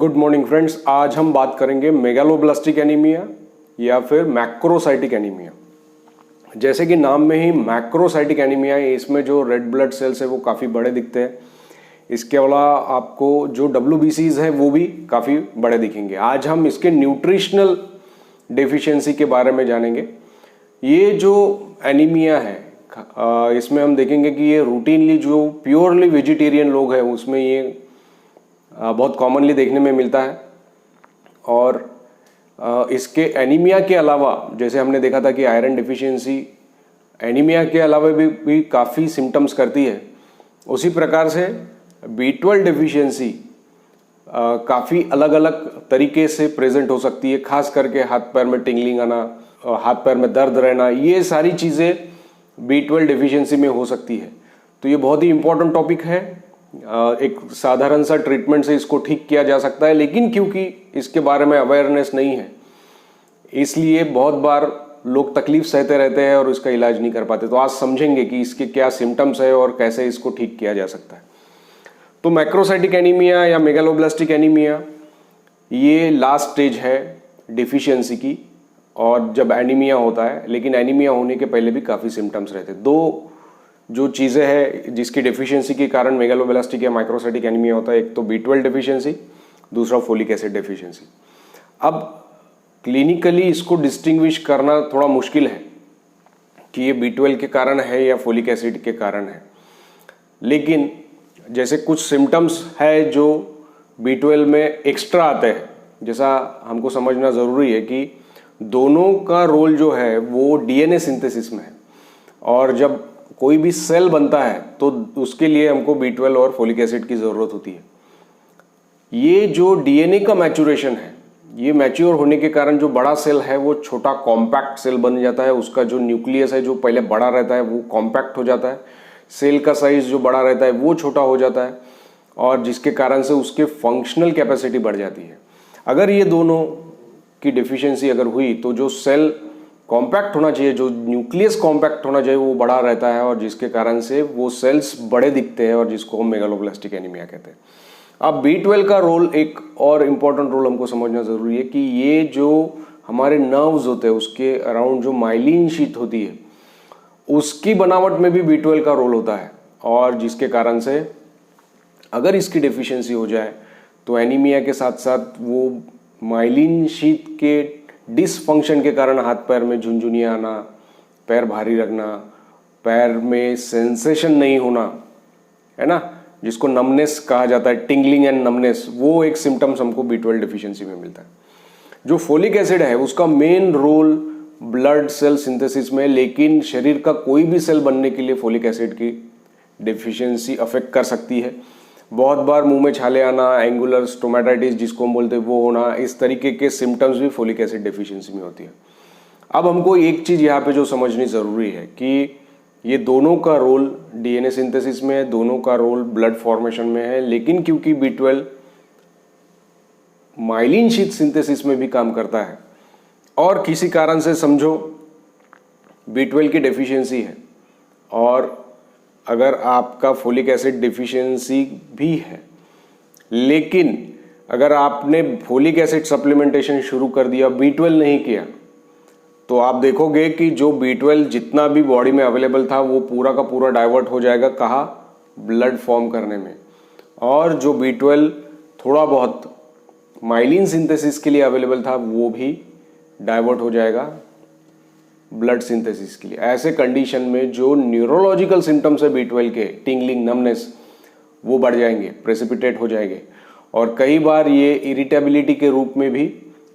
Good morning friends. आज हम बात करेंगे मेगालोब्लास्टिक एनीमिया या फिर मैक्रोसाइटिक एनीमिया। जैसे कि नाम में ही मैक्रोसाइटिक एनीमिया है, इसमें जो रेड ब्लड सेल्स है वो काफ़ी बड़े दिखते हैं। इसके अलावा आपको जो WBCs है वो भी काफ़ी बड़े दिखेंगे। आज हम इसके न्यूट्रिशनल डेफिशिएंसी के बारे में जानेंगे। ये जो एनीमिया है इसमें हम देखेंगे कि ये रूटीनली जो प्योरली वेजिटेरियन लोग हैं उसमें ये बहुत कॉमनली देखने में मिलता है। और इसके एनीमिया के अलावा जैसे हमने देखा था कि आयरन डिफिशियंसी एनीमिया के अलावा भी काफ़ी सिम्टम्स करती है, उसी प्रकार से B12 डिफिशियंसी काफ़ी अलग अलग तरीके से प्रेजेंट हो सकती है। खास करके हाथ पैर में टिंगलिंग आना, हाथ पैर में दर्द रहना, ये सारी चीज़ें B12 डिफिशियंसी में हो सकती है। तो ये बहुत ही इंपॉर्टेंट टॉपिक है। एक साधारण सा ट्रीटमेंट से इसको ठीक किया जा सकता है, लेकिन क्योंकि इसके बारे में अवेयरनेस नहीं है इसलिए बहुत बार लोग तकलीफ सहते रहते हैं और इसका इलाज नहीं कर पाते। तो आज समझेंगे कि इसके क्या सिम्टम्स है और कैसे इसको ठीक किया जा सकता है। तो मैक्रोसाइटिक एनीमिया या मेगालोब्लास्टिक एनीमिया ये लास्ट स्टेज है डिफिशियंसी की, और जब एनीमिया होता है, लेकिन एनीमिया होने के पहले भी काफ़ी सिम्टम्स रहते हैं। दो जो चीज़ें हैं जिसकी डेफिशिएंसी के कारण मेगालोब्लास्टिक या माइक्रोसाइटिक एनीमिया होता है, एक तो B12 डेफिशिएंसी, दूसरा फोलिक एसिड डेफिशिएंसी। अब क्लिनिकली इसको डिस्टिंग्विश करना थोड़ा मुश्किल है कि ये B12 के कारण है या फोलिक एसिड के कारण है, लेकिन जैसे कुछ सिम्टम्स है जो B12 में एक्स्ट्रा आते हैं, जैसा हमको समझना ज़रूरी है कि दोनों का रोल जो है वो DNA सिंथेसिस में है, और जब कोई भी सेल बनता है तो उसके लिए हमको B12 और फोलिक एसिड की ज़रूरत होती है। ये जो DNA का मैचुरेशन है, ये मैच्योर होने के कारण जो बड़ा सेल है वो छोटा कॉम्पैक्ट सेल बन जाता है। उसका जो न्यूक्लियस है जो पहले बड़ा रहता है वो कॉम्पैक्ट हो जाता है, सेल का साइज जो बड़ा रहता है वो छोटा हो जाता है, और जिसके कारण से उसके फंक्शनल कैपेसिटी बढ़ जाती है। अगर ये दोनों की डिफिशियंसी अगर हुई तो जो सेल कॉम्पैक्ट होना चाहिए, जो न्यूक्लियस कॉम्पैक्ट होना चाहिए, वो बड़ा रहता है, और जिसके कारण से वो सेल्स बड़े दिखते हैं और जिसको हम मेगालोब्लास्टिक एनीमिया कहते हैं। अब B12 का रोल, एक और इम्पॉर्टेंट रोल हमको समझना ज़रूरी है कि ये जो हमारे नर्व्स होते हैं उसके अराउंड जो माइलिन शीट होती है उसकी बनावट में भी B12 का रोल होता है, और जिसके कारण से अगर इसकी डेफिशिएंसी हो जाए तो एनीमिया के साथ साथ वो माइलिन शीट के डिसफंक्शन के कारण हाथ पैर में झुनझुनियाँ आना, पैर भारी रखना, पैर में सेंसेशन नहीं होना, है ना, जिसको नमनेस कहा जाता है, टिंगलिंग एंड नमनेस, वो एक सिम्टम्स हमको B12 डिफिशियंसी में मिलता है। जो फोलिक एसिड है उसका main role blood cell synthesis में, लेकिन शरीर का कोई भी सेल बनने के लिए फोलिक एसिड की डिफिशियंसी अफेक्ट कर सकती है। बहुत बार मुंह में छाले आना, एंगुलर स्टोमेटाइटिस जिसको हम बोलते हैं वो होना, इस तरीके के सिम्टम्स भी फोलिक एसिड डेफिशिएंसी में होती है। अब हमको एक चीज़ यहाँ पे जो समझनी ज़रूरी है कि ये दोनों का रोल DNA सिंथेसिस में है, दोनों का रोल ब्लड फॉर्मेशन में है, लेकिन क्योंकि B12 माइलिन शीट सिंथेसिस में भी काम करता है, और किसी कारण से समझो B12 की डेफिशिएंसी है और अगर आपका फोलिक एसिड डिफिशियंसी भी है, लेकिन अगर आपने फोलिक एसिड सप्लीमेंटेशन शुरू कर दिया, B12 नहीं किया, तो आप देखोगे कि जो B12 जितना भी बॉडी में अवेलेबल था वो पूरा का पूरा डाइवर्ट हो जाएगा, कहाँ, ब्लड फॉर्म करने में, और जो B12 थोड़ा बहुत माइलिन सिंथेसिस के लिए अवेलेबल था वो भी डाइवर्ट हो जाएगा ब्लड सिंथेसिस के लिए। ऐसे कंडीशन में जो न्यूरोलॉजिकल सिम्टम्स है B12 के, टिंगलिंग, नमनेस, वो बढ़ जाएंगे, प्रेसिपिटेट हो जाएंगे, और कई बार ये इरिटेबिलिटी के रूप में भी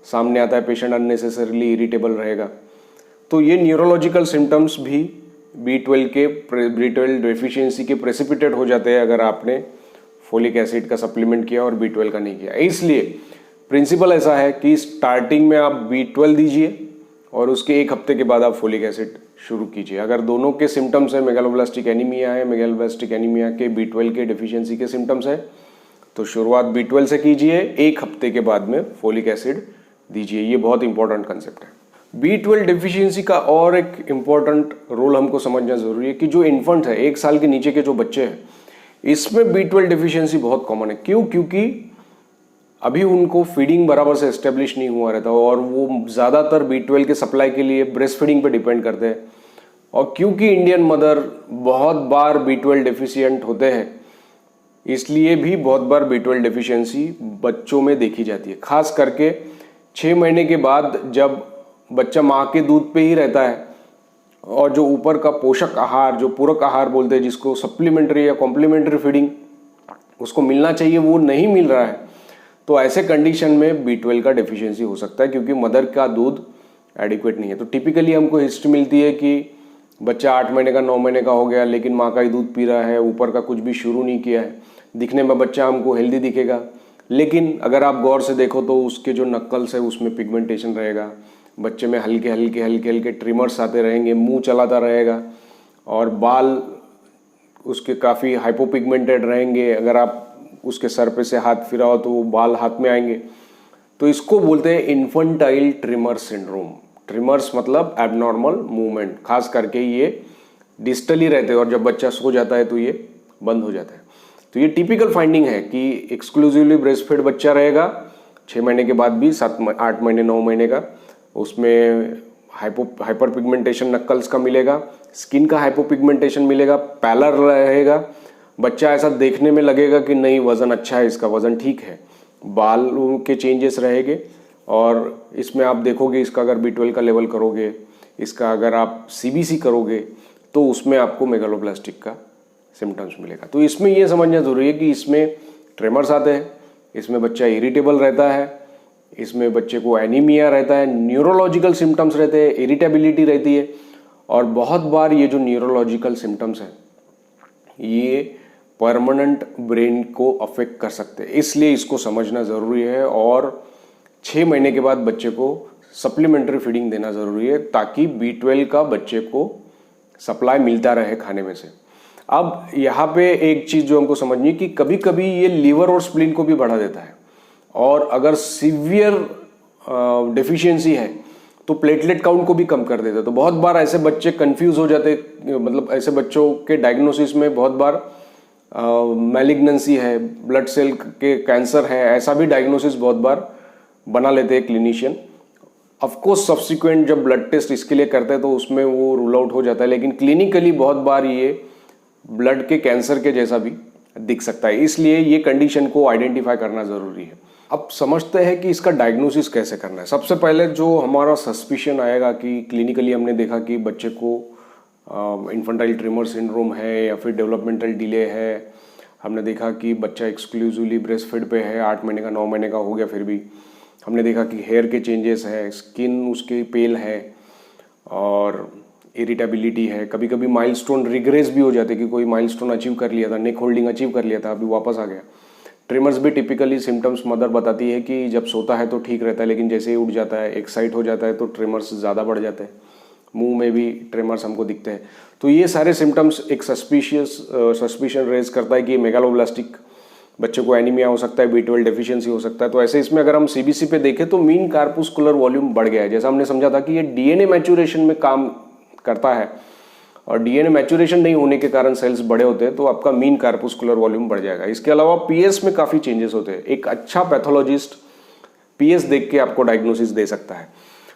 सामने आता है, पेशेंट अननेसेसरीली इरिटेबल रहेगा। तो ये न्यूरोलॉजिकल सिम्टम्स भी B12 डेफिशिएंसी के प्रेसिपिटेट हो जाते हैं अगर आपने फोलिक एसिड का सप्लीमेंट किया और B12 का नहीं किया। इसलिए प्रिंसिपल ऐसा है कि स्टार्टिंग में आप B12 दीजिए और उसके एक हफ्ते के बाद आप फोलिक एसिड शुरू कीजिए। अगर दोनों के सिम्टम्स है, मेगालोब्लास्टिक एनीमिया है, मेगालोब्लास्टिक एनीमिया के B12 के डेफिशिएंसी के सिम्टम्स है, तो शुरुआत B12 से कीजिए, एक हफ्ते के बाद में फोलिक एसिड दीजिए। ये बहुत इंपॉर्टेंट कंसेप्ट है। B12 डेफिशिएंसी का और एक इम्पॉर्टेंट रोल हमको समझना जरूरी है कि जो इन्फेंट है, 1 साल के नीचे के जो बच्चे हैं, इसमें B12 डेफिशिएंसी बहुत कॉमन है। क्यों? क्योंकि अभी उनको फीडिंग बराबर से एस्टेब्लिश नहीं हुआ रहता और वो ज़्यादातर B12 के सप्लाई के लिए ब्रेस्ट फीडिंग पे डिपेंड करते हैं। और क्योंकि इंडियन मदर बहुत बार B12 डेफिशिएंट होते हैं, इसलिए भी बहुत बार B12 डेफिशिएंसी बच्चों में देखी जाती है। खास करके 6 महीने के बाद जब बच्चा माँ के दूध पे ही रहता है और जो ऊपर का पोषक आहार, जो पूरक आहार बोलते हैं, जिसको सप्लीमेंट्री या कॉम्प्लीमेंट्री फीडिंग उसको मिलना चाहिए, वो नहीं मिल रहा है, तो ऐसे कंडीशन में B12 का डेफिशिएंसी हो सकता है क्योंकि मदर का दूध एडिक्वेट नहीं है। तो टिपिकली हमको हिस्ट्री मिलती है कि बच्चा 8 महीने का 9 महीने का हो गया लेकिन माँ का ही दूध पी रहा है, ऊपर का कुछ भी शुरू नहीं किया है। दिखने में बच्चा हमको हेल्दी दिखेगा, लेकिन अगर आप गौर से देखो तो उसके जो नक्कल्स है उसमें पिगमेंटेशन रहेगा, बच्चे में हल्के हल्के हल्के हल्के ट्रिमर्स आते रहेंगे, मुंह चलाता रहेगा और बाल उसके काफ़ी हाइपोपिगमेंटेड रहेंगे। अगर आप उसके सर पे से हाथ फिराओ तो वो बाल हाथ में आएंगे। तो इसको बोलते हैं इन्फेंटाइल ट्रिमर सिंड्रोम। ट्रिमर्स मतलब एबनॉर्मल मूवमेंट, खास करके ये डिस्टली रहते हैं और जब बच्चा सो जाता है तो ये बंद हो जाता है। तो ये टिपिकल फाइंडिंग है कि एक्सक्लूसिवली ब्रेस्ट फीड बच्चा रहेगा 6 महीने के बाद भी, 8 महीने 9 महीने का, उसमें हाइपर पिगमेंटेशन नक्कल्स का मिलेगा, स्किन का हाइपोपिगमेंटेशन मिलेगा, पैलर रहेगा, बच्चा ऐसा देखने में लगेगा कि नहीं वज़न अच्छा है, इसका वज़न ठीक है, बाल के चेंजेस रहेंगे। और इसमें आप देखोगे इसका अगर B12 का लेवल करोगे, इसका अगर आप CBC करोगे तो उसमें आपको मेगालोब्लास्टिक का सिम्टम्स मिलेगा। तो इसमें ये समझना ज़रूरी है कि इसमें ट्रेमर्स आते हैं, इसमें बच्चा इरिटेबल रहता है, इसमें बच्चे को एनीमिया रहता है, न्यूरोलॉजिकल सिम्टम्स रहते हैं, इरिटेबिलिटी रहती है। और बहुत बार ये जो न्यूरोलॉजिकल सिम्टम्स हैं ये परमानेंट ब्रेन को अफेक्ट कर सकते हैं, इसलिए इसको समझना ज़रूरी है। और 6 महीने के बाद बच्चे को सप्लीमेंट्री फीडिंग देना ज़रूरी है ताकि B12 का बच्चे को सप्लाई मिलता रहे खाने में से। अब यहाँ पे एक चीज़ जो हमको समझनी कि कभी कभी ये लीवर और स्प्लीन को भी बढ़ा देता है और अगर सीवियर डेफिशिएंसी है तो प्लेटलेट काउंट को भी कम कर देता है। तो बहुत बार ऐसे बच्चे कंफ्यूज हो जाते, मतलब ऐसे बच्चों के डायग्नोसिस में बहुत बार मैलिग्नेंसी है, ब्लड सेल के कैंसर है, ऐसा भी डायग्नोसिस बहुत बार बना लेते हैं क्लिनिशियन। ऑफकोर्स सब्सिक्वेंट जब ब्लड टेस्ट इसके लिए करते हैं तो उसमें वो रूल आउट हो जाता है, लेकिन क्लिनिकली बहुत बार ये ब्लड के कैंसर के जैसा भी दिख सकता है, इसलिए ये कंडीशन को आइडेंटिफाई करना ज़रूरी है। अब समझते हैं कि इसका डायग्नोसिस कैसे करना है। सबसे पहले जो हमारा सस्पिशन आएगा कि क्लिनिकली हमने देखा कि बच्चे को इन्फेंटाइल ट्रिमर सिंड्रोम है या फिर डेवलपमेंटल डिले है, हमने देखा कि बच्चा एक्सक्लूसिवली ब्रेस्ट फीड पे है, 8 महीने का 9 महीने का हो गया, फिर भी हमने देखा कि हेयर के चेंजेस है, स्किन उसके पेल है और इरिटेबिलिटी है, कभी कभी माइलस्टोन रिग्रेस भी हो जाते कि कोई माइलस्टोन अचीव कर लिया था, नेक होल्डिंग अचीव कर लिया था, अभी वापस आ गया। ट्रिमर्स भी टिपिकली सिम्टम्स मदर बताती है कि जब सोता है तो ठीक रहता है, लेकिन जैसे ही उठ जाता है, एक्साइट हो जाता है तो ट्रिमर्स ज़्यादा बढ़ जाते हैं, मुंह में भी ट्रिमर्स हमको दिखते हैं। तो ये सारे सिम्टम्स एक सस्पिशन रेज करता है कि मेगालोब्लास्टिक, बच्चे को एनीमिया हो सकता है, B12 डेफिशिएंसी हो सकता है। तो ऐसे इसमें अगर हम CBC पे देखें तो मीन कार्पुस्कुलर वॉल्यूम बढ़ गया है। जैसा हमने समझा था कि ये DNA मैच्योरेशन में काम करता है और DNA मैच्योरेशन नहीं होने के कारण सेल्स बड़े होते हैं, तो आपका मीन कार्पुस्कुलर वॉल्यूम बढ़ जाएगा। इसके अलावा PS में काफ़ी चेंजेस होते हैं। एक अच्छा पैथोलॉजिस्ट PS देख के आपको डायग्नोसिस दे सकता है।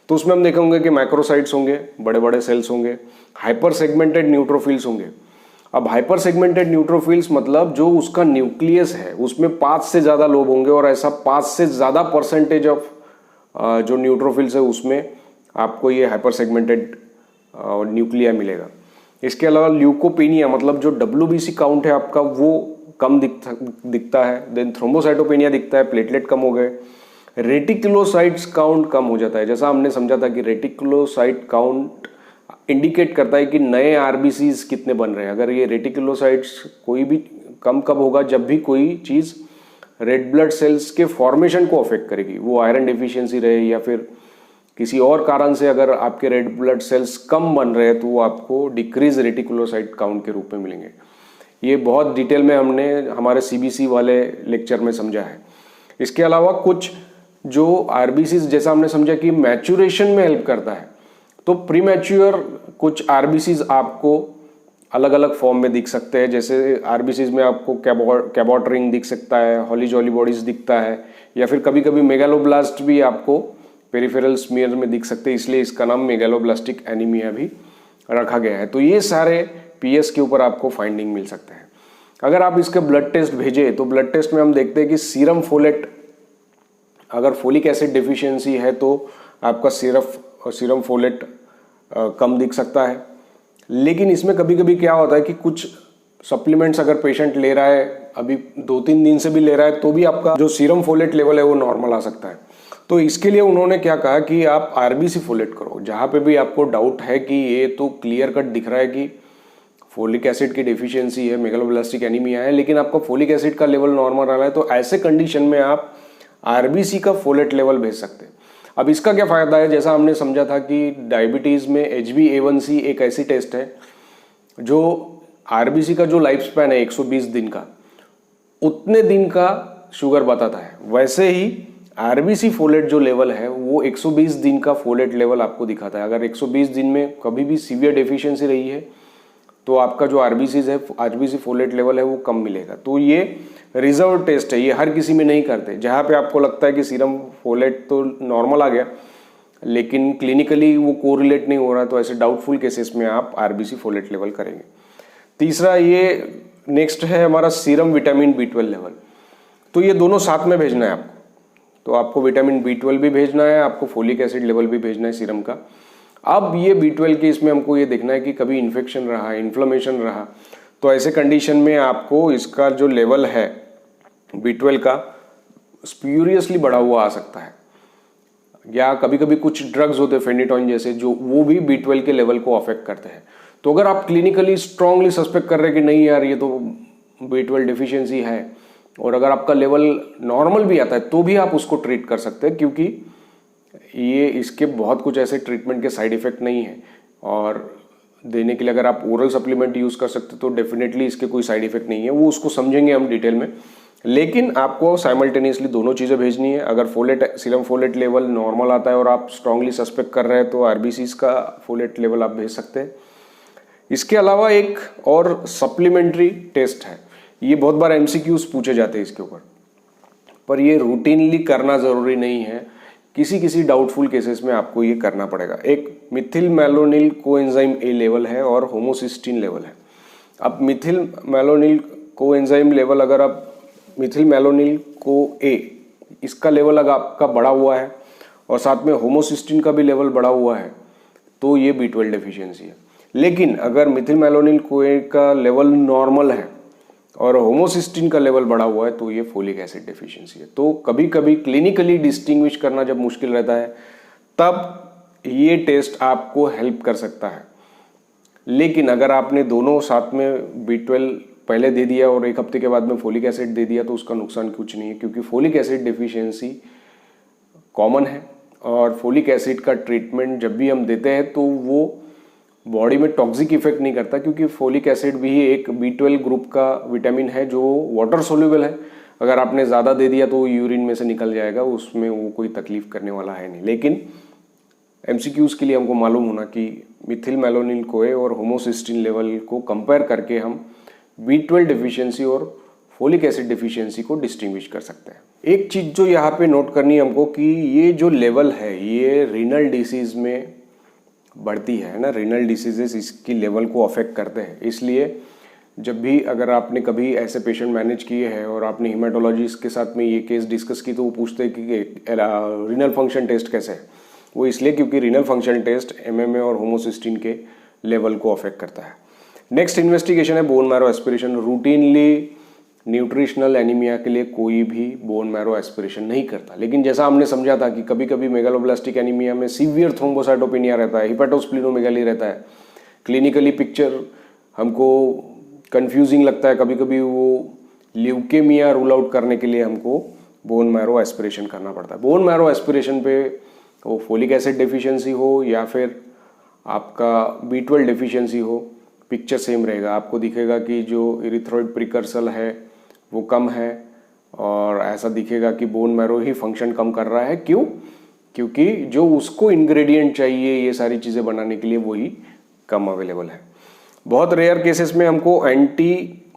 तो उसमें हम देखेंगे कि मैक्रोसाइट्स होंगे, बड़े बड़े सेल्स होंगे, हाइपर सेगमेंटेड न्यूट्रोफिल्स होंगे। अब हाइपर सेगमेंटेड न्यूट्रोफिल्स मतलब जो उसका न्यूक्लियस है उसमें 5 से ज़्यादा लोब होंगे और ऐसा 5 से ज़्यादा परसेंटेज ऑफ जो न्यूट्रोफिल्स है उसमें आपको ये हाइपर सेगमेंटेड न्यूक्लिया मिलेगा। इसके अलावा ल्यूकोपेनिया मतलब जो WBC काउंट है आपका वो कम दिखता है, देन थ्रोम्बोसाइटोपेनिया दिखता है, प्लेटलेट कम हो गए, रेटिकुलोसाइट्स काउंट कम हो जाता है। जैसा हमने समझा था कि रेटिकुलोसाइट काउंट इंडिकेट करता है कि नए RBCs कितने बन रहे हैं। अगर ये रेटिकुलोसाइट्स कोई भी कम कब होगा, जब भी कोई चीज़ रेड ब्लड सेल्स के फॉर्मेशन को अफेक्ट करेगी, वो आयरन डिफिशियंसी रहे या फिर किसी और कारण से अगर आपके रेड ब्लड सेल्स कम बन रहे हैं तो वो आपको डिक्रीज रेटिकुलोसाइट काउंट के रूप में मिलेंगे। ये बहुत डिटेल में हमने हमारे CBC वाले लेक्चर में समझा है। इसके अलावा कुछ जो RBCs जैसा हमने समझा कि मैच्योरेशन में हेल्प करता है, तो प्रीमैच्योर कुछ RBCs आपको अलग अलग फॉर्म में दिख सकते हैं। जैसे आरबीसीज में आपको कैबॉट रिंग दिख सकता है, हॉली जॉली बॉडीज दिखता है, या फिर कभी कभी मेगालोब्लास्ट भी आपको पेरिफेरल स्मीयर में दिख सकते हैं, इसलिए इसका नाम मेगालोब्लास्टिक एनीमिया भी रखा गया है। तो ये सारे पीएस के ऊपर आपको फाइंडिंग मिल सकते हैं। अगर आप इसके ब्लड टेस्ट भेजें तो ब्लड टेस्ट में हम देखते हैं कि सीरम फोलेट, अगर फोलिक एसिड डिफिशियंसी है तो आपका सीरम फोलेट कम दिख सकता है। लेकिन इसमें कभी कभी क्या होता है कि कुछ सप्लीमेंट्स अगर पेशेंट ले रहा है, अभी 2-3 दिन से भी ले रहा है, तो भी आपका जो सीरम फोलेट लेवल है वो नॉर्मल आ सकता है। तो इसके लिए उन्होंने क्या कहा कि आप आरबीसी फोलेट करो। जहाँ पे भी आपको डाउट है कि ये तो क्लियर कट दिख रहा है कि फोलिक एसिड की डेफिशिएंसी है, मेगालोब्लास्टिक एनीमिया है, लेकिन आपका फोलिक एसिड का लेवल नॉर्मल आ रहा है, तो ऐसे कंडीशन में आप आरबीसी का फोलेट लेवल भेज सकते हैं। अब इसका क्या फायदा है, जैसा हमने समझा था कि डायबिटीज में HbA1c एक ऐसी टेस्ट है जो आरबीसी का जो लाइफ स्पैन है 120 दिन का, उतने दिन का शुगर बताता है। वैसे ही आरबीसी फोलेट जो लेवल है वो 120 दिन का फोलेट लेवल आपको दिखाता है। अगर 120 दिन में कभी भी सीवियर डेफिशिएंसी रही है तो आपका जो आरबीसी फोलेट लेवल है वो कम मिलेगा। तो ये रिजर्व टेस्ट है, ये हर किसी में नहीं करते। जहाँ पे आपको लगता है कि सीरम फोलेट तो नॉर्मल आ गया लेकिन क्लिनिकली वो कोरिलेट नहीं हो रहा, तो ऐसे डाउटफुल केसेस में आप आरबीसी फोलेट लेवल करेंगे। तीसरा ये नेक्स्ट है हमारा सीरम विटामिन B12 लेवल। तो ये दोनों साथ में भेजना है आपको। तो आपको विटामिन B12 भी भेजना है, आपको फोलिक एसिड लेवल भी भेजना है सीरम का। अब ये B12 के इसमें हमको ये देखना है कि कभी इन्फेक्शन रहा, इन्फ्लेमेशन रहा, तो ऐसे कंडीशन में आपको इसका जो लेवल है B12 का स्प्यूरियसली बढ़ा हुआ आ सकता है। या कभी कभी कुछ ड्रग्स होते हैं फेनिटोइन जैसे, जो वो भी B12 के लेवल को अफेक्ट करते हैं। तो अगर आप क्लिनिकली स्ट्रांगली सस्पेक्ट कर रहे हैं कि नहीं यार ये तो B12 डिफिशियंसी है, और अगर आपका लेवल नॉर्मल भी आता है तो भी आप उसको ट्रीट कर सकते हैं, क्योंकि ये इसके बहुत कुछ ऐसे ट्रीटमेंट के साइड इफेक्ट नहीं है। और देने के लिए अगर आप ओरल सप्लीमेंट यूज़ कर सकते तो डेफिनेटली इसके कोई साइड इफेक्ट नहीं है, वो उसको समझेंगे हम डिटेल में। लेकिन आपको साइमल्टेनियसली दोनों चीज़ें भेजनी है। अगर सीरम फोलेट लेवल नॉर्मल आता है और आप स्ट्रांगली सस्पेक्ट कर रहे हैं तो आरबीसीज का फोलेट लेवल आप भेज सकते हैं। इसके अलावा एक और सप्लीमेंट्री टेस्ट है, ये बहुत बार MCQs पूछे जाते हैं इसके ऊपर, पर ये रूटीनली करना ज़रूरी नहीं है। किसी किसी डाउटफुल केसेस में आपको ये करना पड़ेगा। एक Mithil malonyl coenzyme A level है और होमोसिस्टीन लेवल है। अब मिथिल मैलोनिल कोएंजाइम लेवल, अगर आप मिथिल मैलोनिल को A इसका लेवल अगर आपका बढ़ा हुआ है और साथ में होमोसिस्टीन का भी लेवल बढ़ा हुआ है तो ये B12 डेफिशिएंसी है। लेकिन अगर मिथिल मैलोनिल को A का लेवल नॉर्मल है और होमोसिस्टीन का लेवल बढ़ा हुआ है तो ये फोलिक एसिड डेफिशिएंसी है। तो कभी कभी क्लिनिकली डिस्टिंग्विश करना जब मुश्किल रहता है तब ये टेस्ट आपको हेल्प कर सकता है। लेकिन अगर आपने दोनों साथ में B12 पहले दे दिया और एक हफ्ते के बाद में फोलिक एसिड दे दिया तो उसका नुकसान कुछ नहीं है, क्योंकि फोलिक एसिड डेफिशिएंसी कॉमन है और फोलिक एसिड का ट्रीटमेंट जब भी हम देते हैं तो वो बॉडी में टॉक्सिक इफेक्ट नहीं करता, क्योंकि फोलिक एसिड भी एक B12 ग्रुप का विटामिन है जो वाटर सोल्यूबल है। अगर आपने ज़्यादा दे दिया तो यूरिन में से निकल जाएगा, उसमें वो कोई तकलीफ करने वाला है नहीं। लेकिन MCQs के लिए हमको मालूम होना कि मिथिल मैलोनिल को A और होमोसिस्टीन लेवल को कंपेयर करके हम B12 डिफिशियंसी और फोलिक एसिड डिफिशियंसी को डिस्टिंग्विश कर सकते हैं। एक चीज़ जो यहाँ पे नोट करनी है हमको कि ये जो लेवल है ये रीनल डिसीज़ में बढ़ती है ना, रीनल डिसीजेस इसकी लेवल को अफेक्ट करते हैं। इसलिए जब भी अगर आपने कभी ऐसे पेशेंट मैनेज किए हैं और आपने हीमेटोलॉजिस्ट के साथ में ये केस डिस्कस की तो वो पूछते हैं कि रीनल फंक्शन टेस्ट कैसे है। वो इसलिए क्योंकि रीनल फंक्शन टेस्ट MMA और होमोसिस्टीन के लेवल को अफेक्ट करता है। नेक्स्ट इन्वेस्टिगेशन है bone marrow aspiration. Routinely nutritional anaemia के लिए कोई भी बोन मैरो एस्पिरेशन नहीं करता, लेकिन जैसा हमने समझा था कि कभी कभी मेगालोब्लास्टिक एनीमिया में सीवियर थ्रोम्बोसाइटोपेनिया रहता है, हिपेटोस्प्लीनोमेगाली रहता है। क्लिनिकली पिक्चर हमको कंफ्यूजिंग लगता है, कभी कभी वो ल्यूकेमिया रूल आउट करने के लिए हमको बोन मैरो एस्पिरेशन करना पड़ता है। बोन मैरो एस्पिरेशन पे वो फोलिक एसिड डेफिशिएंसी हो या फिर आपका B12 डेफिशिएंसी हो, पिक्चर सेम रहेगा। आपको दिखेगा कि जो इरिथ्रोइड प्रिकर्सल है वो कम है और ऐसा दिखेगा कि बोन मैरो ही फंक्शन कम कर रहा है। क्यों? क्योंकि जो उसको इंग्रेडिएंट चाहिए ये सारी चीज़ें बनाने के लिए वही कम अवेलेबल है। बहुत रेयर केसेस में हमको एंटी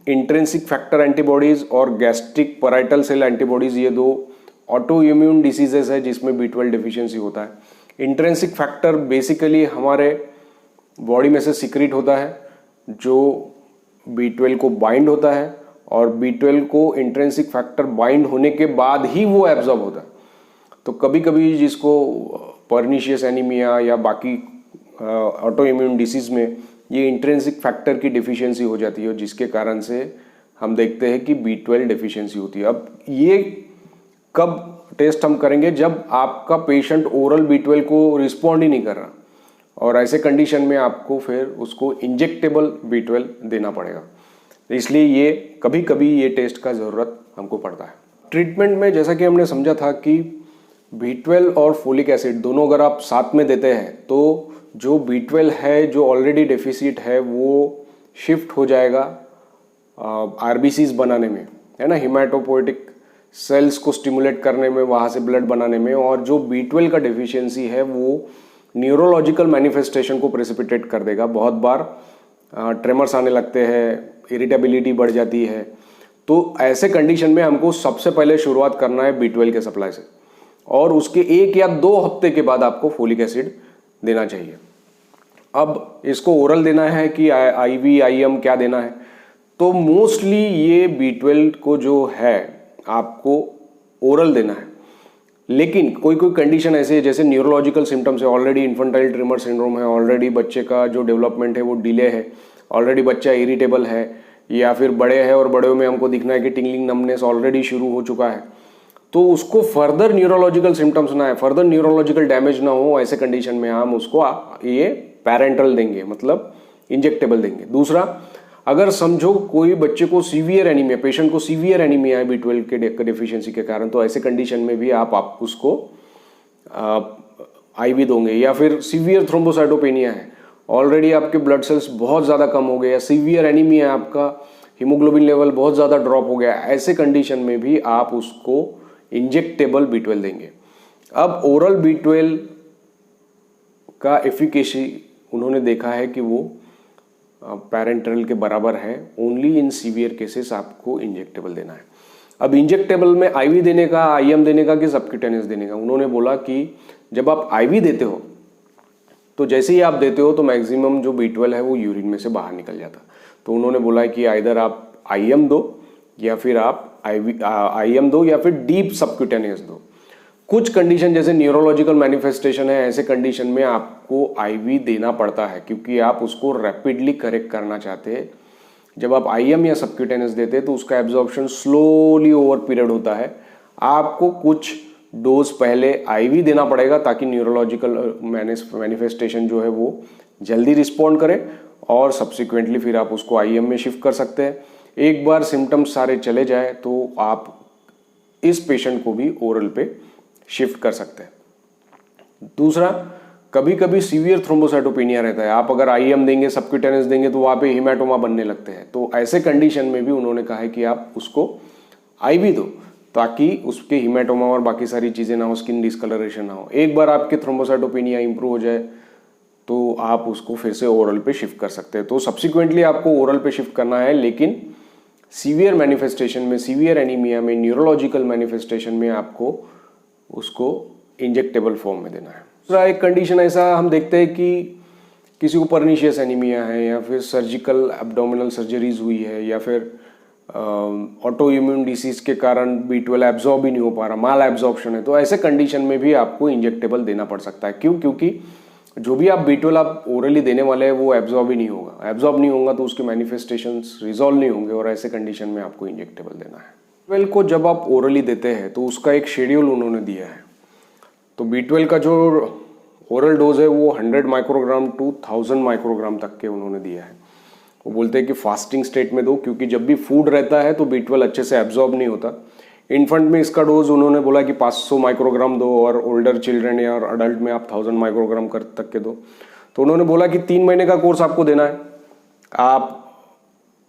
इंट्रिंसिक फैक्टर एंटीबॉडीज और गैस्ट्रिक पैराइटल सेल एंटीबॉडीज, ये दो ऑटो इम्यून डिसीजेस है जिसमें B12 डिफिशियंसी होता है। इंट्रिंसिक फैक्टर बेसिकली हमारे बॉडी में से सिक्रीट होता है जो B12 को बाइंड होता है, और B12 को इंट्रिंसिक फैक्टर बाइंड होने के बाद ही वो एब्जॉर्ब होता है। तो कभी कभी जिसको पर्निशियस एनीमिया या बाकी ऑटो इम्यून डिसीज में ये इंट्रिंसिक फैक्टर की डिफिशियंसी हो जाती है, जिसके कारण से हम देखते हैं कि B12 डिफिशियंसी होती है। अब ये कब टेस्ट हम करेंगे? जब आपका पेशेंट ओरल B12 को रिस्पॉन्ड ही नहीं कर रहा, और ऐसे कंडीशन में आपको फिर उसको इंजेक्टेबल B12 देना पड़ेगा। इसलिए ये कभी कभी ये टेस्ट का ज़रूरत हमको पड़ता है। ट्रीटमेंट में जैसा कि हमने समझा था कि B12 और फोलिक एसिड दोनों अगर आप साथ में देते हैं तो जो B12 है जो ऑलरेडी डेफिसिट है वो शिफ्ट हो जाएगा RBCs बनाने में, है ना, हिमेटोपोइटिक सेल्स को स्टिमुलेट करने में, वहाँ से ब्लड बनाने में। और जो B12 का डेफिशिएंसी है वो न्यूरोलॉजिकल मैनिफेस्टेशन को प्रेसिपिटेट कर देगा। बहुत बार ट्रेमर्स आने लगते हैं, इरिटेबिलिटी बढ़ जाती है। तो ऐसे कंडीशन में हमको सबसे पहले शुरुआत करना है B12 के सप्लाई से, और उसके 1 या 2 हफ्ते के बाद आपको फोलिक एसिड देना चाहिए। अब इसको ओरल देना है कि IV IM क्या देना है? तो मोस्टली ये B12 को जो है आपको ओरल देना है, लेकिन कोई कोई कंडीशन ऐसे है जैसे न्यूरोलॉजिकल सिम्टम्स है, ऑलरेडी इन्फेंटाइल ट्रिमर सिंड्रोम है, ऑलरेडी बच्चे का जो डेवलपमेंट है वो डिले है, ऑलरेडी बच्चा इरिटेबल है, या फिर बड़े हैं और बड़े में हमको दिखना है कि टिंगलिंग नमनेस ऑलरेडी शुरू हो चुका है, तो उसको फर्दर न्यूरोलॉजिकल सिम्टम्स ना है, फर्दर न्यूरोलॉजिकल डैमेज ना हो, ऐसे कंडीशन में हम उसको ये पैरेंटल देंगे, मतलब इंजेक्टेबल देंगे। दूसरा, अगर समझो कोई बच्चे को सीवियर एनीमिया, पेशेंट को सीवियर एनीमिया है B12 के डेफिशिएंसी के कारण, तो ऐसे कंडीशन में भी आप उसको IV दोगे। या फिर सीवियर थ्रोम्बोसाइटोपेनिया है, ऑलरेडी आपके ब्लड सेल्स बहुत ज़्यादा कम हो गए, या सीवियर एनीमिया है, आपका हीमोग्लोबिन लेवल बहुत ज़्यादा ड्रॉप हो गया, ऐसे कंडीशन में भी आप उसको इंजेक्टेबल B12 देंगे। अब ओरल B12 का एफिकेसी उन्होंने देखा है कि वो पैरेंटल के बराबर है। ओनली इन सीवियर केसेस आपको इंजेक्टेबल देना है। अब इंजेक्टेबल में IV देने का, IM देने का कि सबक्यूटेनियस देने का? उन्होंने बोला कि जब आप IV देते हो तो जैसे ही आप देते हो तो मैक्सिमम जो B12 है वो यूरिन में से बाहर निकल जाता। तो उन्होंने बोला कि आइदर आप IM दो या फिर आप IM दो या फिर डीप सबक्यूटेनियस दो। कुछ कंडीशन जैसे न्यूरोलॉजिकल मैनिफेस्टेशन है, ऐसे कंडीशन में आपको IV देना पड़ता है क्योंकि आप उसको रैपिडली करेक्ट करना चाहते हैं। जब आप IM या सबक्यूटेनियस देते हैं तो उसका एब्जॉर्प्शन स्लोली ओवर पीरियड होता है। आपको कुछ डोज पहले IV देना पड़ेगा ताकि न्यूरोलॉजिकल मैनिफेस्टेशन जो है वो जल्दी रिस्पॉन्ड करे, और सब्सिक्वेंटली फिर आप उसको IM में शिफ्ट कर सकते हैं। एक बार सिम्टम्स सारे चले जाए तो आप इस पेशेंट को भी ओरल पे शिफ्ट कर सकते हैं। दूसरा, कभी कभी सीवियर थ्रोम्बोसाइटोपेनिया रहता है, आप अगर IM देंगे, सबक्यूटेनियस देंगे तो वहाँ पे हीमेटोमा बनने लगते हैं। तो ऐसे कंडीशन में भी उन्होंने कहा है कि आप उसको IV दो ताकि उसके हीमेटोमा और बाकी सारी चीज़ें ना हो, स्किन डिस्कलरेशन ना हो। एक बार आपके थ्रोम्बोसाइटोपेनिया इंप्रूव हो जाए तो आप उसको फिर से ओरल पे शिफ्ट कर सकते हैं। तो सब्सिक्वेंटली आपको ओरल पे शिफ्ट करना है, लेकिन सीवियर मैनिफेस्टेशन में, सीवियर एनीमिया में, न्यूरोलॉजिकल मैनिफेस्टेशन में आपको उसको इंजेक्टेबल फॉर्म में देना है। दूसरा एक कंडीशन ऐसा हम देखते हैं कि किसी को पर्निशियस एनीमिया है, या फिर सर्जिकल एब्डोमिनल सर्जरीज हुई है, या फिर ऑटो इम्यून डिसीज के कारण B12 एब्जॉर्ब ही नहीं हो पा रहा, माल एब्जॉर्प्शन है, तो ऐसे कंडीशन में भी आपको इंजेक्टेबल देना पड़ सकता है। क्यों? क्योंकि जो भी आप B12 आप ओरली देने वाले हैं वो एब्जॉर्ब ही नहीं होगा। एब्जॉर्ब नहीं होगा तो उसके मैनिफेस्टेशंस रिजॉल्व नहीं होंगे, और ऐसे कंडीशन में आपको इंजेक्टेबल देना है। B12 को जब आप ओरली देते हैं तो उसका एक शेड्यूल उन्होंने दिया है। तो B12 का जो ओरल डोज है वो 100 माइक्रोग्राम टू 1000 माइक्रोग्राम तक के उन्होंने दिया है। वो बोलते हैं कि फास्टिंग स्टेट में दो, क्योंकि जब भी फूड रहता है तो B12 अच्छे से एब्जॉर्ब नहीं होता। इन्फेंट में इसका डोज उन्होंने बोला कि 500 माइक्रोग्राम दो, और ओल्डर चिल्ड्रन या अडल्ट में आप 1000 माइक्रोग्राम कर तक के दो। तो उन्होंने बोला कि 3 महीने का कोर्स आपको देना है। आप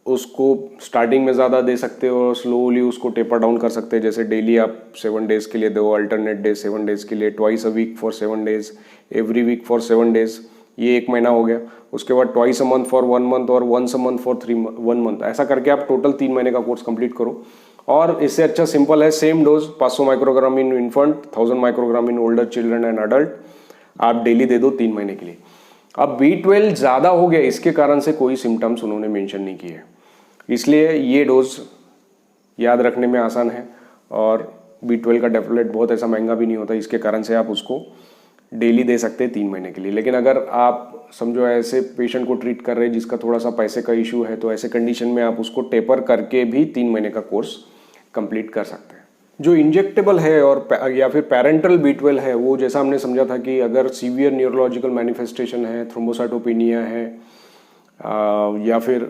उसको स्टार्टिंग में ज़्यादा दे सकते हो, स्लोली उसको टेपर डाउन कर सकते हैं। जैसे डेली आप 7 डेज के लिए दो, अल्टरनेट डे 7 डेज के लिए, twice a week for 7 days, every week for 7 days, ये 1 महीना हो गया। उसके बाद twice a month for 1 month और once a month for 1 month, ऐसा करके आप टोटल 3 महीने का कोर्स कंप्लीट करो। और इससे अच्छा सिंपल है, same dose 500 microgram in infant, 1000 microgram in older children and adult, आप डेली दे दो 3 महीने के लिए। अब B12 ज़्यादा हो गया, इसके कारण से कोई सिम्टम्स उन्होंने मेंशन नहीं किए, इसलिए ये डोज याद रखने में आसान है। और B12 का टैबलेट बहुत ऐसा महंगा भी नहीं होता, इसके कारण से आप उसको डेली दे सकते हैं 3 महीने के लिए। लेकिन अगर आप समझो ऐसे पेशेंट को ट्रीट कर रहे हैं जिसका थोड़ा सा पैसे का इशू है, तो ऐसे कंडीशन में आप उसको टेपर करके भी 3 महीने का कोर्स कंप्लीट कर सकते हैं। जो इंजेक्टेबल है और या फिर पैरेंटल B12 है, वो जैसा हमने समझा था कि अगर सीवियर न्यूरोलॉजिकल मैनिफेस्टेशन है, थ्रोम्बोसाइटोपेनिया है या फिर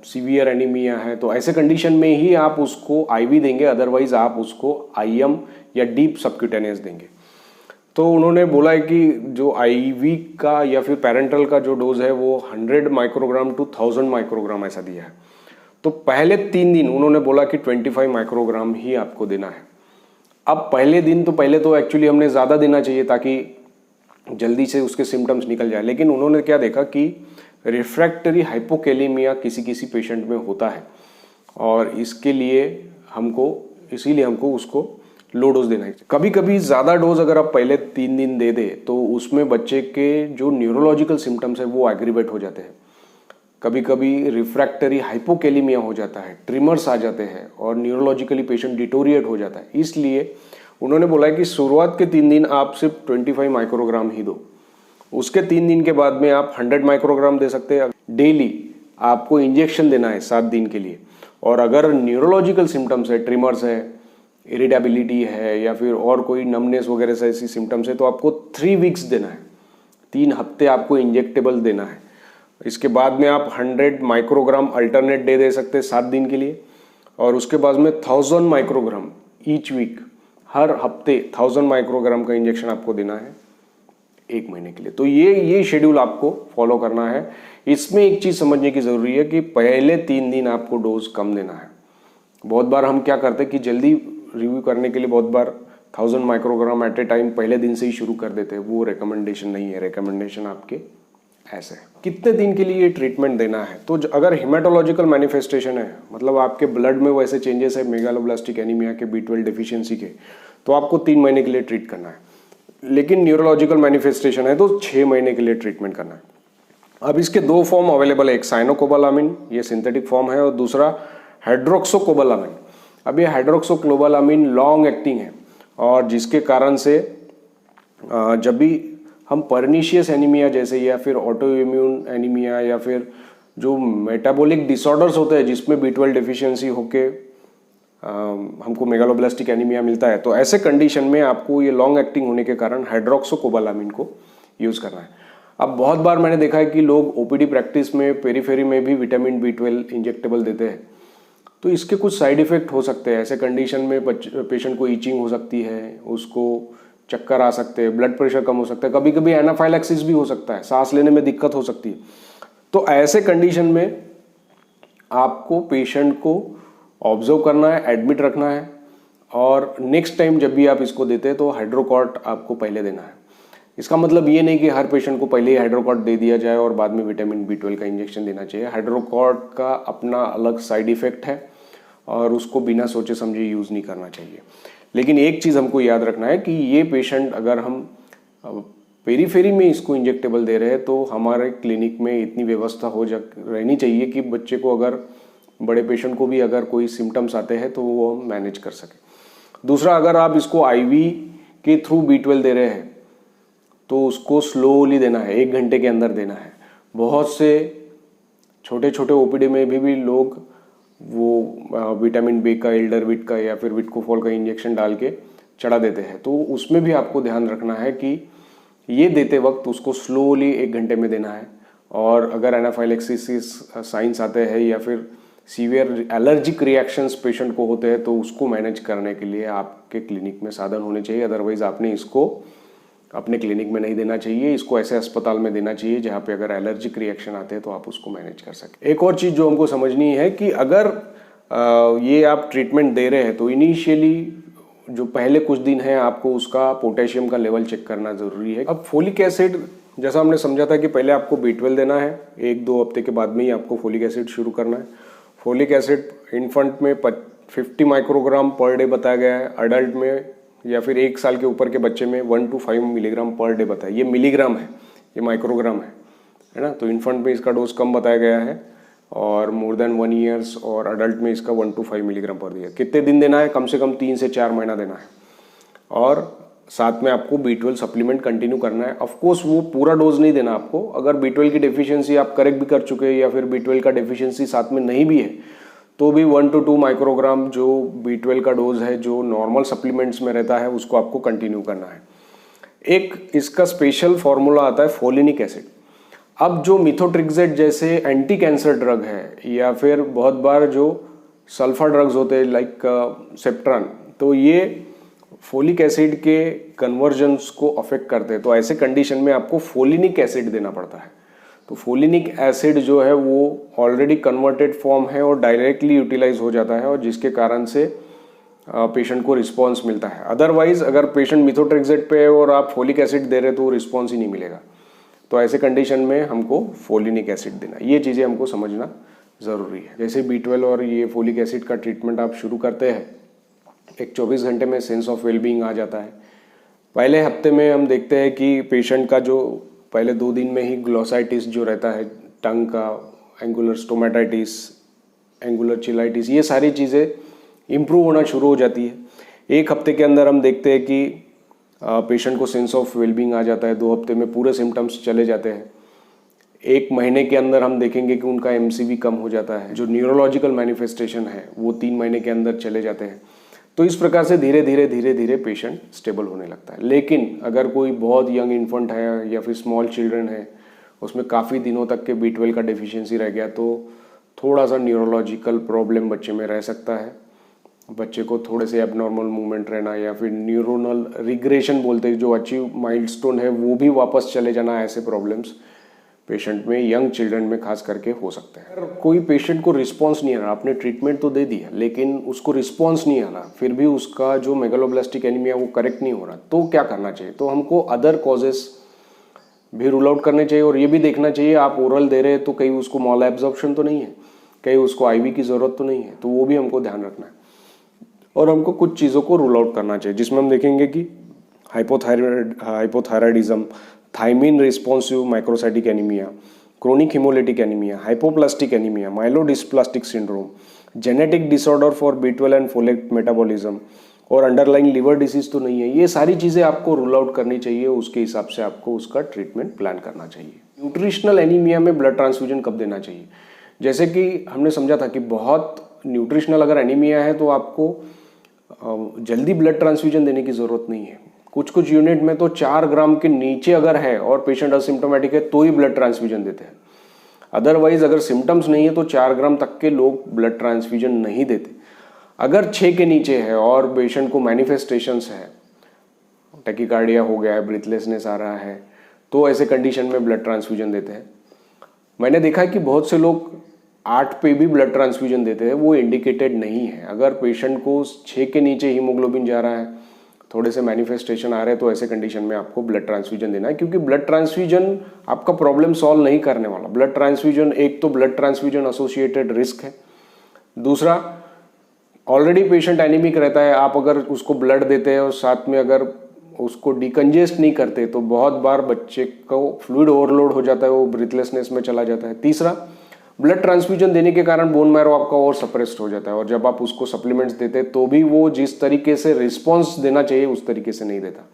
सीवियर एनीमिया है, तो ऐसे कंडीशन में ही आप उसको IV देंगे, अदरवाइज आप उसको IM या डीप सबक्यूटेनियस देंगे। तो उन्होंने बोला है कि जो IV का या फिर पैरेंटल का जो डोज है वो 100 माइक्रोग्राम टू 1000 माइक्रोग्राम ऐसा दिया है। तो पहले 3 दिन उन्होंने बोला कि 25 माइक्रोग्राम ही आपको देना है। अब पहले तो एक्चुअली हमने ज़्यादा देना चाहिए ताकि जल्दी से उसके सिम्टम्स निकल जाए, लेकिन उन्होंने क्या देखा कि रिफ्रैक्टरी हाइपोकैलेमिया किसी पेशेंट में होता है और इसीलिए हमको उसको लो डोज देना है। कभी कभी ज़्यादा डोज अगर आप पहले 3 दिन दे दे तो उसमें बच्चे के जो न्यूरोलॉजिकल सिम्टम्स है वो एग्रीवेट हो जाते हैं। कभी कभी रिफ्रैक्टरी हाइपोकैलेमिया हो जाता है, ट्रिमर्स आ जाते हैं और न्यूरोलॉजिकली पेशेंट डिटोरिएट हो जाता है। इसलिए उन्होंने बोला है कि शुरुआत के 3 दिन आप सिर्फ 25 माइक्रोग्राम ही दो, उसके 3 दिन के बाद में आप 100 माइक्रोग्राम दे सकते हैं। डेली आपको इंजेक्शन देना है 7 दिन के लिए। और अगर न्यूरोलॉजिकल सिम्टम्स है, ट्रिमर्स है, इरिटेबिलिटी है या फिर और कोई नमनेस वगैरह से ऐसी सिम्टम्स है, तो आपको 3 वीक्स देना है, 3 हफ्ते आपको इंजेक्टेबल देना है। इसके बाद में आप 100 माइक्रोग्राम अल्टरनेट डे दे सकते हैं 7 दिन के लिए, और उसके बाद में 1000 माइक्रोग्राम ईच वीक, हर हफ्ते 1000 माइक्रोग्राम का इंजेक्शन आपको देना है 1 महीने के लिए। तो ये शेड्यूल आपको फॉलो करना है। इसमें एक चीज़ समझने की ज़रूरी है कि पहले 3 दिन आपको डोज कम देना है। बहुत बार हम क्या करते हैं कि जल्दी रिव्यू करने के लिए बहुत बार 1000 माइक्रोग्राम एट ए टाइम पहले दिन से ही शुरू कर देते हैं, वो रिकमेंडेशन नहीं है। रिकमेंडेशन आपके ऐसे है। कितने दिन के लिए ये ट्रीटमेंट देना है, तो अगर हिमेटोलॉजिकल मैनिफेस्टेशन है, मतलब आपके ब्लड में वैसे चेंजेस है मेगालोब्लास्टिक एनीमिया के, B12 डिफिशियंसी के, तो आपको 3 महीने के लिए ट्रीट करना है। लेकिन न्यूरोलॉजिकल मैनिफेस्टेशन है तो 6 महीने के लिए ट्रीटमेंट करना है। अब इसके 2 फॉर्म अवेलेबल है, एक साइनोकोबालामिन, ये सिंथेटिक फॉर्म है, और दूसरा हाइड्रोक्सोकोबालामिन। अब ये हाइड्रोक्सोकोबालामिन लॉन्ग एक्टिंग है, और जिसके कारण से जब भी हम पर्निशियस एनीमिया जैसे या फिर ऑटो इम्यून एनीमिया या फिर जो मेटाबॉलिक डिसऑर्डर्स होते हैं जिसमें B12 डिफिशियंसी होके हमको मेगालोब्लास्टिक एनीमिया मिलता है, तो ऐसे कंडीशन में आपको ये लॉन्ग एक्टिंग होने के कारण हाइड्रोक्सोकोबालामिन को यूज़ करना है। अब बहुत बार मैंने देखा है कि लोग OPD प्रैक्टिस में पेरीफेरी में भी विटामिन B12 इंजेक्टेबल देते हैं, तो इसके कुछ साइड इफेक्ट हो सकते हैं। ऐसे कंडीशन में पेशेंट को ईचिंग हो सकती है, उसको चक्कर आ सकते हैं, ब्लड प्रेशर कम हो सकता है, कभी कभी एनाफाइलैक्सिस भी हो सकता है, सांस लेने में दिक्कत हो सकती है। तो ऐसे कंडीशन में आपको पेशेंट को ऑब्जर्व करना है, एडमिट रखना है, और नेक्स्ट टाइम जब भी आप इसको देते हैं तो हाइड्रोकॉर्ट आपको पहले देना है। इसका मतलब ये नहीं कि हर पेशेंट को पहले ही हाइड्रोकॉर्ट दे दिया जाए और बाद में विटामिन B12 का इंजेक्शन देना चाहिए। हाइड्रोकॉर्ट का अपना अलग साइड इफेक्ट है और उसको बिना सोचे समझे यूज़ नहीं करना चाहिए। लेकिन एक चीज़ हमको याद रखना है कि ये पेशेंट अगर हम पेरीफेरी में इसको इंजेक्टेबल दे रहे हैं तो हमारे क्लिनिक में इतनी व्यवस्था रहनी चाहिए कि बच्चे को, अगर बड़े पेशेंट को भी अगर कोई सिम्टम्स आते हैं तो वो हम मैनेज कर सके। दूसरा, अगर आप इसको IV के थ्रू B12 दे रहे हैं तो उसको स्लोली देना है, 1 घंटे के अंदर देना है। बहुत से छोटे छोटे OPD में भी लोग वो विटामिन B का, एल्डरविट का या फिर विटकोफॉल का इंजेक्शन डाल के चढ़ा देते हैं, तो उसमें भी आपको ध्यान रखना है कि ये देते वक्त उसको स्लोली 1 घंटे में देना है। और अगर एनाफाइलैक्सिस साइंस आते हैं या फिर सीवियर एलर्जिक रिएक्शंस पेशेंट को होते हैं तो उसको मैनेज करने के लिए आपके क्लिनिक में साधन होने चाहिए। अदरवाइज आपने इसको अपने क्लिनिक में नहीं देना चाहिए, इसको ऐसे अस्पताल में देना चाहिए जहाँ पे अगर एलर्जिक रिएक्शन आते हैं तो आप उसको मैनेज कर सकें। एक और चीज़ जो हमको समझनी है कि अगर ये आप ट्रीटमेंट दे रहे हैं तो इनिशियली जो पहले कुछ दिन है आपको उसका पोटेशियम का लेवल चेक करना ज़रूरी है। अब फोलिक एसिड जैसा हमने समझा था कि पहले आपको B12 देना है, 1-2 हफ्ते के बाद में ही आपको फोलिक एसिड शुरू करना है। फोलिक एसिड इन्फेंट में 50 माइक्रोग्राम पर डे बताया गया है, अडल्ट में या फिर 1 साल के ऊपर के बच्चे में 1 to 5 मिलीग्राम पर डे बताया। ये मिलीग्राम है, ये माइक्रोग्राम है ना। तो इन्फेंट में इसका डोज कम बताया गया है और मोर देन 1 ईयर्स और अडल्ट में इसका 1 to 5 मिलीग्राम पर डे। कितने दिन देना है? कम से कम 3 से 4 महीना देना है और साथ में आपको B12 सप्लीमेंट कंटिन्यू करना है। ऑफ कोर्स वो पूरा डोज नहीं देना आपको। अगर B12 की डेफिशिएंसी आप करेक्ट भी कर चुके हैं या फिर B12 का डेफिशिएंसी साथ में नहीं भी है तो भी 1 to 2 माइक्रोग्राम जो B12 का डोज है जो नॉर्मल सप्लीमेंट्स में रहता है उसको आपको कंटिन्यू करना है। एक इसका स्पेशल फॉर्मूला आता है फोलिनिक एसिड। अब जो मिथोट्रिक्सेट जैसे एंटी कैंसर ड्रग है या फिर बहुत बार जो सल्फर ड्रग्स होते हैं लाइक सेप्ट्रान, तो ये फोलिक एसिड के कन्वर्जन्स को अफेक्ट करते हैं। तो ऐसे कंडीशन में आपको फोलिनिक एसिड देना पड़ता है। तो फोलिनिक एसिड जो है वो ऑलरेडी कन्वर्टेड फॉर्म है और डायरेक्टली यूटिलाइज हो जाता है और जिसके कारण से पेशेंट को रिस्पॉन्स मिलता है। अदरवाइज अगर पेशेंट मिथोट्रिक्सेट पे है और आप फोलिक एसिड दे रहे तो रिस्पॉन्स ही नहीं मिलेगा। तो ऐसे कंडीशन में हमको फोलिनिक एसिड देना, ये चीज़ें हमको समझना ज़रूरी है। जैसे B12 और ये फोलिक एसिड का ट्रीटमेंट आप शुरू करते हैं, एक 24 घंटे में सेंस ऑफ वेलबींग आ जाता है। पहले हफ्ते में हम देखते हैं कि पेशेंट का जो पहले 2 दिन में ही ग्लोसाइटिस जो रहता है, टंग का एंगुलर स्टोमेटाइटिस, एंगुलर चिलाइटिस, ये सारी चीज़ें इम्प्रूव होना शुरू हो जाती है। 1 हफ्ते के अंदर हम देखते हैं कि पेशेंट को सेंस ऑफ वेलबींग आ जाता है। 2 हफ्ते में पूरे सिम्टम्स चले जाते हैं। 1 महीने के अंदर हम देखेंगे कि उनका MCV कम हो जाता है। जो न्यूरोलॉजिकल मैनिफेस्टेशन है वो 3 महीने के अंदर चले जाते हैं। तो इस प्रकार से धीरे धीरे पेशेंट स्टेबल होने लगता है। लेकिन अगर कोई बहुत यंग इन्फेंट है या फिर स्मॉल चिल्ड्रन है, उसमें काफ़ी दिनों तक के B12 का डेफिशिएंसी रह गया तो थोड़ा सा न्यूरोलॉजिकल प्रॉब्लम बच्चे में रह सकता है। बच्चे को थोड़े से एबनॉर्मल मूवमेंट रहना या फिर न्यूरोनल रिग्रेशन बोलते हैं, जो अचीव माइलस्टोन है वो भी वापस चले जाना, ऐसे प्रॉब्लम्स पेशेंट में, यंग चिल्ड्रन में खास करके हो सकते हैं। अगर कोई पेशेंट को रिस्पांस नहीं आ रहा, आपने ट्रीटमेंट तो दे दिया लेकिन उसको रिस्पांस नहीं आ रहा, फिर भी उसका जो मेगालोब्लास्टिक एनीमिया वो करेक्ट नहीं हो रहा, तो क्या करना चाहिए? तो हमको अदर कॉजेस भी रूल आउट करने चाहिए और ये भी देखना चाहिए आप ओरल दे रहे हैं तो कहीं उसको मॉल एब्जॉर्प्शन तो नहीं है, कहीं उसको IV की ज़रूरत तो नहीं है, तो वो भी हमको ध्यान रखना है। और हमको कुछ चीज़ों को रूल आउट करना चाहिए जिसमें हम देखेंगे कि hypothyroidism, thymine responsive microcytic anaemia, chronic haemolytic anaemia, hypoplastic anaemia, myelodysplastic syndrome, genetic disorder for B12 and folate metabolism और अंडरलाइंग लिवर डिसीज तो नहीं है। ये सारी चीज़ें आपको रूल आउट करनी चाहिए, उसके हिसाब से आपको उसका ट्रीटमेंट प्लान करना चाहिए। न्यूट्रिशनल एनीमिया में ब्लड ट्रांसफ्यूजन कब देना चाहिए? जैसे कि हमने समझा था कि बहुत न्यूट्रिशनल अगर एनीमिया है तो आपको जल्दी ब्लड ट्रांसफ्यूजन देने की ज़रूरत नहीं है। कुछ यूनिट में तो 4 ग्राम के नीचे अगर है और पेशेंट असिम्टोमेटिक है तो ही ब्लड ट्रांसफ्यूजन देते हैं। अदरवाइज अगर सिम्टम्स नहीं है तो 4 ग्राम तक के लोग ब्लड ट्रांसफ्यूजन नहीं देते। अगर 6 के नीचे है और पेशेंट को मैनिफेस्टेशंस है, टैकीकार्डिया हो गया है, ब्रीथलेसनेस आ रहा है, तो ऐसे कंडीशन में ब्लड ट्रांसफ्यूजन देते हैं। मैंने देखा है कि बहुत से लोग 8 पे भी ब्लड ट्रांसफ्यूजन देते हैं, वो इंडिकेटेड नहीं है। अगर पेशेंट को 6 के नीचे हीमोग्लोबिन जा रहा है, थोड़े से मैनिफेस्टेशन आ रहे हैं, तो ऐसे कंडीशन में आपको ब्लड ट्रांसफ्यूजन देना है, क्योंकि ब्लड ट्रांसफ्यूजन आपका प्रॉब्लम सॉल्व नहीं करने वाला। ब्लड ट्रांसफ्यूजन, एक तो ब्लड ट्रांसफ्यूजन एसोसिएटेड रिस्क है, दूसरा ऑलरेडी पेशेंट एनीमिक रहता है, आप अगर उसको ब्लड देते हैं और साथ में अगर उसको डिकंजेस्ट नहीं करते तो बहुत बार बच्चे को फ्लूइड ओवरलोड हो जाता है, वो ब्रीथलेसनेस में चला जाता है। तीसरा, ब्लड ट्रांसफ्यूजन देने के कारण बोन मैरो आपका और सप्रेस्ड हो जाता है और जब आप उसको सप्लीमेंट्स देते हैं तो भी वो जिस तरीके से रिस्पॉन्स देना चाहिए उस तरीके से नहीं देता।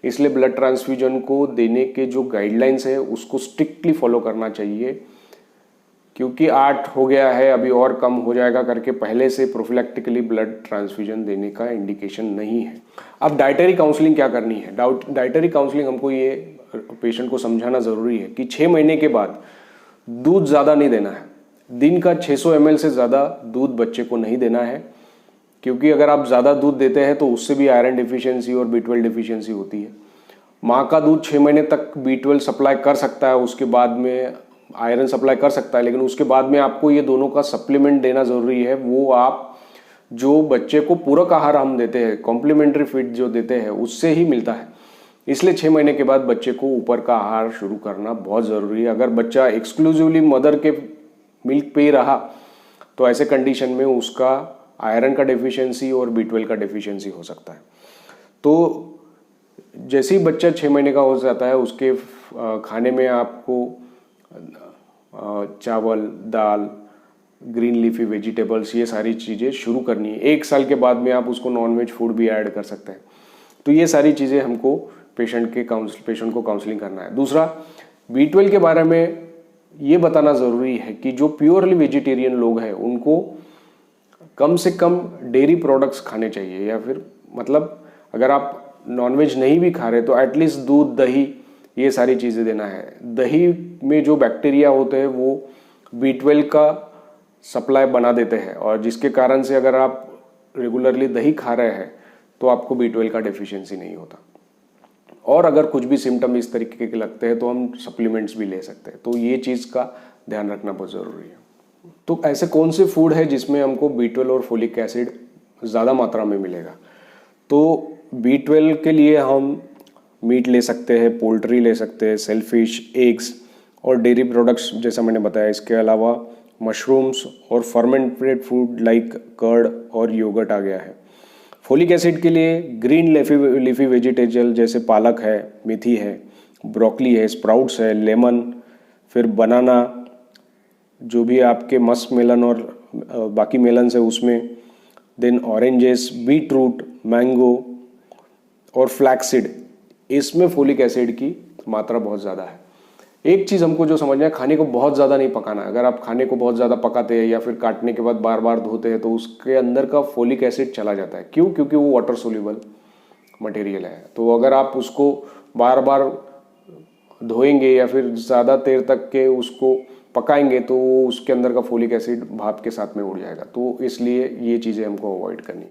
इसलिए ब्लड ट्रांसफ्यूजन को देने के जो गाइडलाइंस है उसको स्ट्रिक्टली फॉलो करना चाहिए, क्योंकि 8 हो गया है, अभी और कम हो जाएगा करके पहले से प्रोफिलैक्टिकली ब्लड ट्रांसफ्यूजन देने का इंडिकेशन नहीं है। अब डाइटरी काउंसलिंग क्या करनी है? डाइटरी काउंसलिंग हमको ये पेशेंट को समझाना ज़रूरी है कि 6 महीने के बाद दूध ज़्यादा नहीं देना है। दिन का 600 ml से ज़्यादा दूध बच्चे को नहीं देना है, क्योंकि अगर आप ज़्यादा दूध देते हैं तो उससे भी आयरन डिफिशियंसी और B12 डिफिशियंसी होती है। माँ का दूध 6 महीने तक B12 सप्लाई कर सकता है, उसके बाद में आयरन सप्लाई कर सकता है, लेकिन उसके बाद में आपको ये दोनों का सप्लीमेंट देना ज़रूरी है। वो आप जो बच्चे को पूरक आहार हम देते हैं, कॉम्प्लीमेंट्री फीड जो देते हैं, उससे ही मिलता है। इसलिए 6 महीने के बाद बच्चे को ऊपर का आहार शुरू करना बहुत ज़रूरी है। अगर बच्चा एक्सक्लूसिवली मदर के मिल्क पे ही रहा तो ऐसे कंडीशन में उसका आयरन का डेफिशिएंसी और B12 का डेफिशिएंसी हो सकता है। तो जैसे ही बच्चा 6 महीने का हो जाता है उसके खाने में आपको चावल, दाल, ग्रीन लीफी वेजिटेबल्स, ये सारी चीज़ें शुरू करनी है। 1 साल के बाद में आप उसको नॉनवेज फूड भी ऐड कर सकते हैं। तो ये सारी चीज़ें हमको पेशेंट को काउंसलिंग करना है। दूसरा, B12 के बारे में ये बताना ज़रूरी है कि जो प्योरली वेजिटेरियन लोग हैं उनको कम से कम डेयरी प्रोडक्ट्स खाने चाहिए, या फिर मतलब अगर आप नॉनवेज नहीं भी खा रहे तो एटलीस्ट दूध, दही, ये सारी चीज़ें देना है। दही में जो बैक्टीरिया होते हैं वो B12 का सप्लाई बना देते हैं, और जिसके कारण से अगर आप रेगुलरली दही खा रहे हैं तो आपको B12 का डेफिशिएंसी नहीं होता। और अगर कुछ भी सिम्टम इस तरीके के लगते हैं तो हम सप्लीमेंट्स भी ले सकते हैं। तो ये चीज़ का ध्यान रखना बहुत ज़रूरी है। तो ऐसे कौन से फूड है जिसमें हमको B12 और फोलिक एसिड ज़्यादा मात्रा में मिलेगा? तो B12 के लिए हम मीट ले सकते हैं, पोल्ट्री ले सकते हैं, सेलफिश, एग्स और डेयरी प्रोडक्ट्स जैसा मैंने बताया। इसके अलावा मशरूम्स और फर्मेंटेड फूड लाइक कर्ड और योगर्ट आ गया है। फोलिक एसिड के लिए ग्रीन लीफी वेजिटेबल जैसे पालक है, मेथी है, ब्रोकली है, स्प्राउट्स है, लेमन, फिर बनाना, जो भी आपके मस्क मेलन और बाकी मेलन्स है उसमें, then oranges, beet root, mango और फ्लैक्सीड, इसमें फोलिक एसिड की मात्रा बहुत ज़्यादा है। एक चीज़ हमको जो समझना है, खाने को बहुत ज़्यादा नहीं पकाना है। अगर आप खाने को बहुत ज़्यादा पकाते हैं या फिर काटने के बाद बार बार धोते हैं तो उसके अंदर का फोलिक एसिड चला जाता है। क्यों? क्योंकि वो वाटर सोल्यूबल मटेरियल है। तो अगर आप उसको बार बार धोएंगे या फिर ज़्यादा देर तक के उसको पकाएंगे तो उसके अंदर का फोलिक एसिड भाप के साथ में उड़ जाएगा। तो इसलिए ये चीज़ें हमको अवॉइड करनी।